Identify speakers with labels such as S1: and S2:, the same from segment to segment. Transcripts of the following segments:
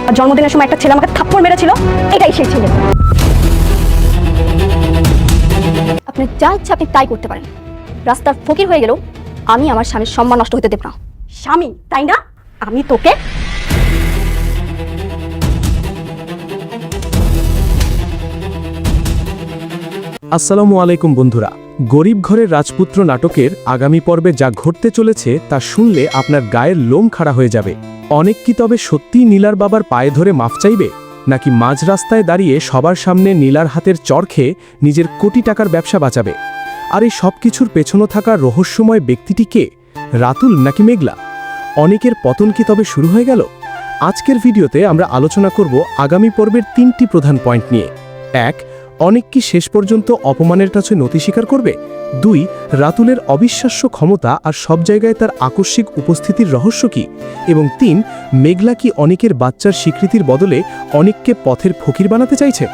S1: আর জন্মদিনের সময় একটা ছেলে আমাকে থাপ্পড় মেরেছিল, এটাই সেই ছেলে। আপনি যা ইচ্ছা আপনি তাই করতে পারেন, রাস্তার ফকির হয়ে গেলেও আমি আমার স্বামীর সম্মান নষ্ট হতে দেব না। স্বামী তাই না? আমি তোকে
S2: আসসালামু আলাইকুম বন্ধুরা, গরিব ঘরের রাজপুত্র নাটকের আগামী পর্বে যা ঘটতে চলেছে তা শুনলে আপনার গায়ের লোম খাড়া হয়ে যাবে। অনেক কি তবে সত্যিই নীলার বাবার পায়ে ধরে মাফ চাইবে, নাকি মাঝ রাস্তায় দাঁড়িয়ে সবার সামনে নীলার হাতের চর খেয়ে নিজের কোটি টাকার ব্যবসা বাঁচাবে? আর এই সব কিছুর পেছনে থাকা রহস্যময় ব্যক্তিটি কে, রাতুল নাকি মেঘলা? অনেকের পতন কি তবে শুরু হয়ে গেল? আজকের ভিডিওতে আমরা আলোচনা করব আগামী পর্বের 3টি প্রধান পয়েন্ট নিয়ে। 1. অনেক কি শেষ পর্যন্ত অপমানের কাছে নতি স্বীকার করবে? 2. রাতুলের অবিশ্বাস্য ক্ষমতা আর সব জায়গায় তার আকস্মিক উপস্থিতির রহস্য কি? এবং 3. মেঘলা কি অনেকের বাচ্চার স্বীকৃতির বদলে অনেককে পথের ফকির বানাতে চাইছে?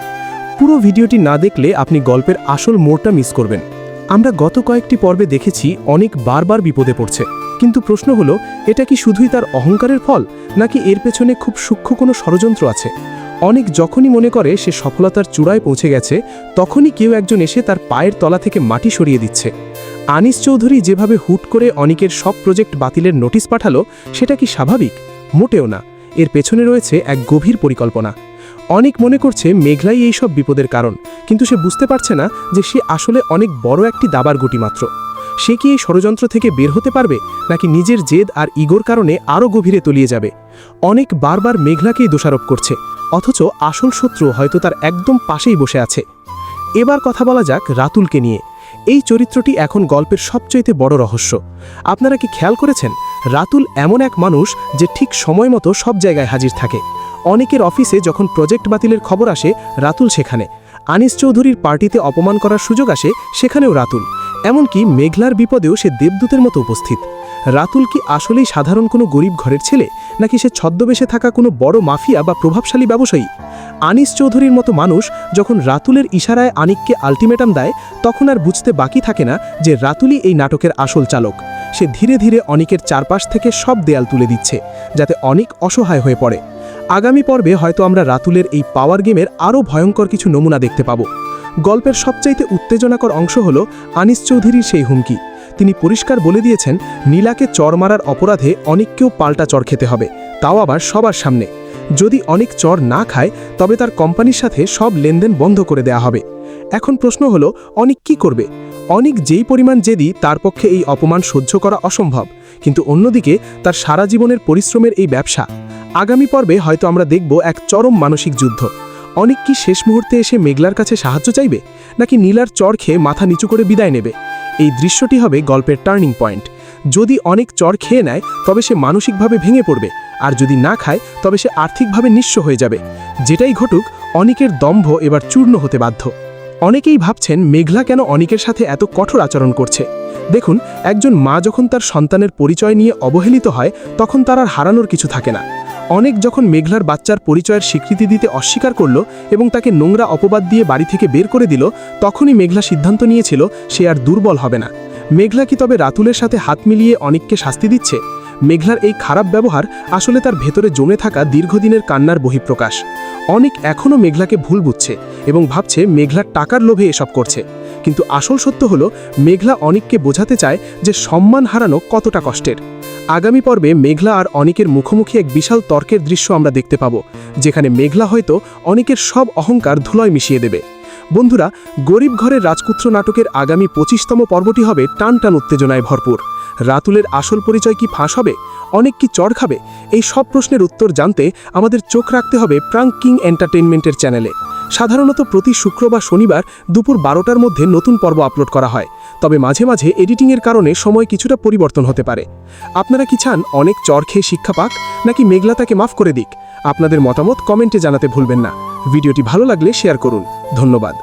S2: পুরো ভিডিওটি না দেখলে আপনি গল্পের আসল মোড়টা মিস করবেন। আমরা গত কয়েকটি পর্বে দেখেছি অনেক বারবার বিপদে পড়ছে, কিন্তু প্রশ্ন হলো, এটা কি শুধুই তার অহংকারের ফল, নাকি এর পেছনে খুব সূক্ষ্ম কোনো ষড়যন্ত্র আছে? অনেক যখনই মনে করে সে সফলতার চূড়ায় পৌঁছে গেছে, তখনই কেউ একজন এসে তার পায়ের তলা থেকে মাটি সরিয়ে দিচ্ছে। আনিস চৌধুরী যেভাবে হুট করে অনেকের সব প্রজেক্ট বাতিলের নোটিশ পাঠালো, সেটা কি স্বাভাবিক? মোটেও না। এর পেছনে রয়েছে এক গভীর পরিকল্পনা। অনেক মনে করছে মেঘলাই এই সব বিপদের কারণ, কিন্তু সে বুঝতে পারছে না যে সে আসলে অনেক বড় একটি দাবার গুটি মাত্র। সে কি এই ষড়যন্ত্র থেকে বের হতে পারবে, নাকি নিজের জেদ আর ইগোর কারণে আরও গভীরে তলিয়ে যাবে? অনেক বারবার মেঘলাকেই দোষারোপ করছে, অথচ আসল শত্রু হয়তো তার একদম পাশেই বসে আছে। এবার কথা বলা যাক রাতুলকে নিয়ে। এই চরিত্রটি এখন গল্পের সবচেয়ে বড় রহস্য। আপনারা কি খেয়াল করেছেন, রাতুল এমন এক মানুষ যে ঠিক সময় মতো সব জায়গায় হাজির থাকে। অনেকের অফিসে যখন প্রজেক্ট বাতিলের খবর আসে, রাতুল সেখানে। আনিস চৌধুরীর পার্টিতে অপমান করার সুযোগ আসে, সেখানেও রাতুল। এমনকি মেঘলার বিপদেও সে দেবদূতের মতো উপস্থিত। রাতুল কি আসলেই সাধারণ কোনো গরিব ঘরের ছেলে, নাকি সে ছদ্মবেশে থাকা কোনো বড় মাফিয়া বা প্রভাবশালী ব্যবসায়ী? আনিস চৌধুরীর মতো মানুষ যখন রাতুলের ইশারায় আনিককে আলটিমেটাম দেয়, তখন আর বুঝতে বাকি থাকে না যে রাতুলই এই নাটকের আসল চালক। সে ধীরে ধীরে অনিকের চারপাশ থেকে সব দেয়াল তুলে দিচ্ছে, যাতে অনিক অসহায় হয়ে পড়ে। আগামী পর্বে হয়তো আমরা রাতুলের এই পাওয়ার গেমের আরও ভয়ঙ্কর কিছু নমুনা দেখতে পাব। গল্পের সবচাইতে উত্তেজনাকর অংশ হল আনিস চৌধুরীর সেই হুমকি। তিনি পরিষ্কার বলে দিয়েছেন, নীলাকে চর মারার অপরাধে অনেককেও পাল্টা চর খেতে হবে, তাও আবার সবার সামনে। যদি অনেক চর না খায়, তবে তার কোম্পানির সাথে সব লেনদেন বন্ধ করে দেয়া হবে। এখন প্রশ্ন হলো, অনেক কি করবে? অনেক যেই পরিমাণ জেদি, তার পক্ষে এই অপমান সহ্য করা অসম্ভব, কিন্তু অন্যদিকে তার সারা জীবনের পরিশ্রমের এই ব্যবসা। আগামী পর্বে হয়তো আমরা দেখব এক চরম মানসিক যুদ্ধ। অনেক কি শেষ মুহূর্তে এসে মেঘলার কাছে সাহায্য চাইবে, নাকি নীলার চর খেয়ে মাথা নিচু করে বিদায় নেবে? এই দৃশ্যটি হবে গল্পের টার্নিং পয়েন্ট। যদি অনেক চর খেয়ে নেয়, তবে সে মানসিকভাবে ভেঙে পড়বে, আর যদি না খায়, তবে সে আর্থিকভাবে নিঃস্ব হয়ে যাবে। যেটাই ঘটুক, অনেকের দম্ভ এবার চূর্ণ হতে বাধ্য। অনেকেই ভাবছেন মেঘলা কেন অনেকের সাথে এত কঠোর আচরণ করছে। দেখুন, একজন মা যখন তার সন্তানের পরিচয় নিয়ে অবহেলিত হয়, তখন তার আর হারানোর কিছু থাকে না। অনেক যখন মেঘলার বাচ্চার পরিচয়ের স্বীকৃতি দিতে অস্বীকার করল এবং তাকে নোংরা অপবাদ দিয়ে বাড়ি থেকে বের করে দিল, তখনই মেঘলা সিদ্ধান্ত নিয়েছিল সে আর দুর্বল হবে না। মেঘলা কি তবে রাতুলের সাথে হাত মিলিয়ে অনেককে শাস্তি দিচ্ছে? মেঘলার এই খারাপ ব্যবহার আসলে তার ভেতরে জমে থাকা দীর্ঘদিনের কান্নার বহিঃপ্রকাশ। অনেক এখনও মেঘলাকে ভুল বুঝছে এবং ভাবছে মেঘলার টাকার লোভে এসব করছে, কিন্তু আসল সত্য হলো, মেঘলা অনেককে বোঝাতে চায় যে সম্মান হারানো কতটা কষ্টের। আগামী পর্বে মেঘলা আর অনেকের মুখোমুখি এক বিশাল তর্কের দৃশ্য আমরা দেখতে পাব, যেখানে মেঘলা হয়তো অনেকের সব অহংকার ধুলোয় মিশিয়ে দেবে। বন্ধুরা, গরিব ঘরের রাজপুত্র নাটকের আগামী 25তম পর্বটি হবে টান টান উত্তেজনায় ভরপুর। রাতুলের আসল পরিচয় কি ফাঁস হবে? অনেক কি চড় খাবে? এই সব প্রশ্নের উত্তর জানতে আমাদের চোখ রাখতে হবে প্রাঙ্ক কিং এন্টারটেইনমেন্টের চ্যানেলে। সাধারণত প্রতি শুক্র বা শনিবার দুপুর 12টার মধ্যে নতুন পর্ব আপলোড করা হয়, তবে মাঝে মাঝে এডিটিংয়ের কারণে সময় কিছুটা পরিবর্তন হতে পারে। আপনারা কি চান অনেক চর খেয়ে শিক্ষা পাক, নাকি মেঘলা তাকে মাফ করে দিক? আপনাদের মতামত কমেন্টে জানাতে ভুলবেন না। ভিডিওটি ভালো লাগলে শেয়ার করুন। ধন্যবাদ।